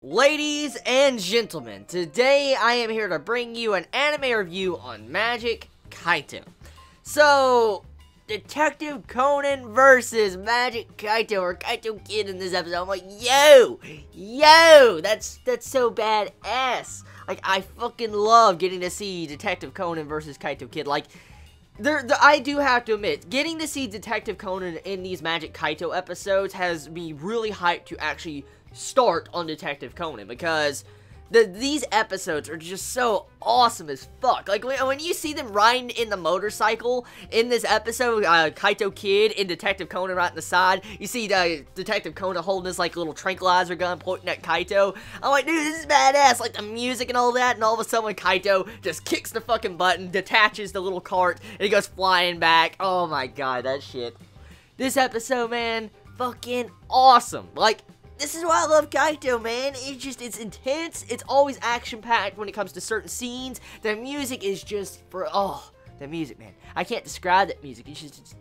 Ladies and gentlemen, today I am here to bring you an anime review on Magic Kaito. So, Detective Conan versus Magic Kaito, or Kaito Kid in this episode. I'm like, yo, that's so badass. Like, I fucking love getting to see Detective Conan versus Kaito Kid. Like, I do have to admit, getting to see Detective Conan in these Magic Kaito episodes has me really hyped to actually start on Detective Conan, because these episodes are just so awesome as fuck. Like, when you see them riding in the motorcycle in this episode, Kaito Kid and Detective Conan right in the side, you see Detective Conan holding this, like, little tranquilizer gun pointing at Kaito. I'm like, dude, this is badass, like, the music and all that, and all of a sudden Kaito just kicks the fucking button, detaches the little cart, and he goes flying back. Oh my god, that shit. This episode, man, fucking awesome. Like, this is why I love Kaito, man. It's intense. It's always action-packed when it comes to certain scenes. The music is just the music, man. I can't describe that music. It's just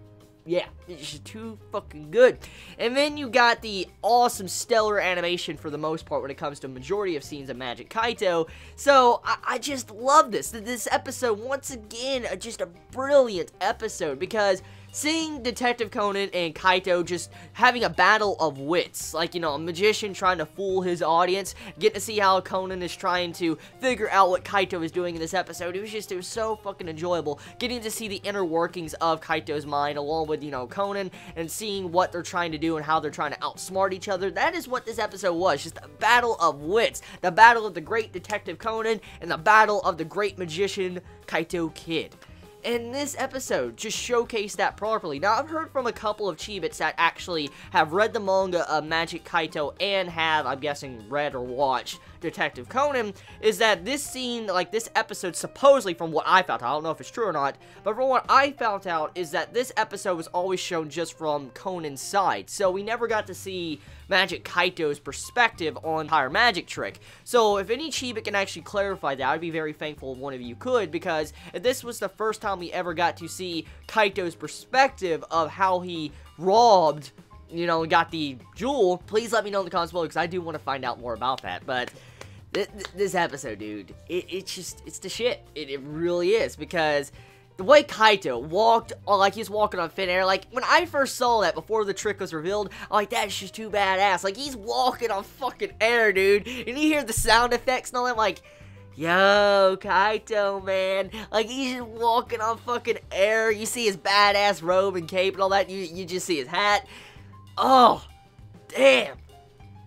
yeah, it's just too fucking good. And then you got the awesome, stellar animation for the most part when it comes to a majority of scenes of Magic Kaito. So, I just love this. This episode, once again, just a brilliant episode, because seeing Detective Conan and Kaito just having a battle of wits, like, you know, a magician trying to fool his audience, getting to see how Conan is trying to figure out what Kaito is doing in this episode. It was so fucking enjoyable, getting to see the inner workings of Kaito's mind, along with, you know, Conan, and seeing what they're trying to do and how they're trying to outsmart each other. That is what this episode was, just a battle of wits, the battle of the great Detective Conan, and the battle of the great magician Kaito Kid. And this episode just showcased that properly. Now, I've heard from a couple of Chibits that actually have read the manga of Magic Kaito and have, I'm guessing, read or watched Detective Conan, is that this scene, like this episode, supposedly, from what I found out, I don't know if it's true or not, but from what I found out, is that this episode was always shown just from Conan's side. So we never got to see Magic Kaito's perspective on the entire magic trick. So if any Chibi can actually clarify that, I'd be very thankful if one of you could, because if this was the first time we ever got to see Kaito's perspective of how he robbed, you know, got the jewel, please let me know in the comments below, because I do want to find out more about that. But this episode, dude, it's the shit. It really is, because the way Kaito walked, like he's walking on thin air, like, when I first saw that before the trick was revealed, I'm like, that's just too badass. Like, he's walking on fucking air, dude, and you hear the sound effects and all that, I'm like, yo, Kaito, man, like, he's just walking on fucking air. You see his badass robe and cape and all that, you just see his hat. Oh, damn,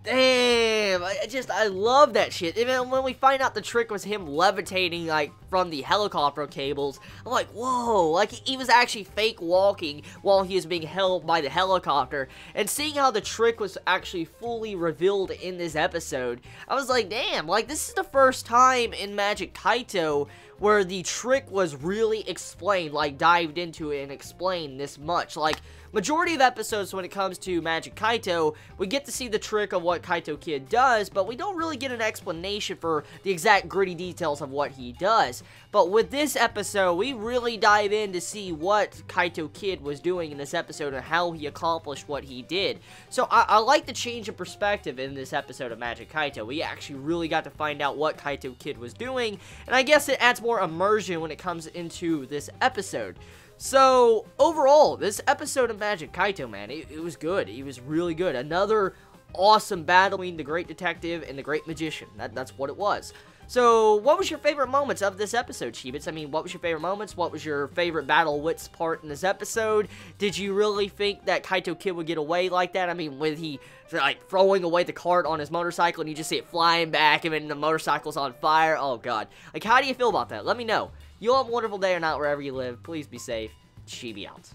I love that shit. Even when we find out the trick was him levitating, like, from the helicopter cables, I'm like, whoa, like, he was actually fake walking while he was being held by the helicopter. And seeing how the trick was actually fully revealed in this episode, I was like, damn, like, this is the first time in Magic Kaito where the trick was really explained, like, dived into it and explained this much. Like, majority of episodes when it comes to Magic Kaito, we get to see the trick of what Kaito Kid does, but we don't really get an explanation for the exact gritty details of what he does. But with this episode, we really dive in to see what Kaito Kid was doing in this episode and how he accomplished what he did. So I like the change of perspective in this episode of Magic Kaito. We actually really got to find out what Kaito Kid was doing, and I guess it adds more immersion when it comes into this episode. So, overall, this episode of Magic Kaito, man, it was good. It was really good. Another awesome battle between the great detective and the great magician. That's what it was. So, what was your favorite moments of this episode, Chibits? I mean, what was your favorite moments? What was your favorite battle wits part in this episode? Did you really think that Kaito Kid would get away like that? I mean, with he, like, throwing away the cart on his motorcycle and you just see it flying back and then the motorcycle's on fire? Oh, God. Like, how do you feel about that? Let me know. You all have a wonderful day or night wherever you live. Please be safe. Chibi out.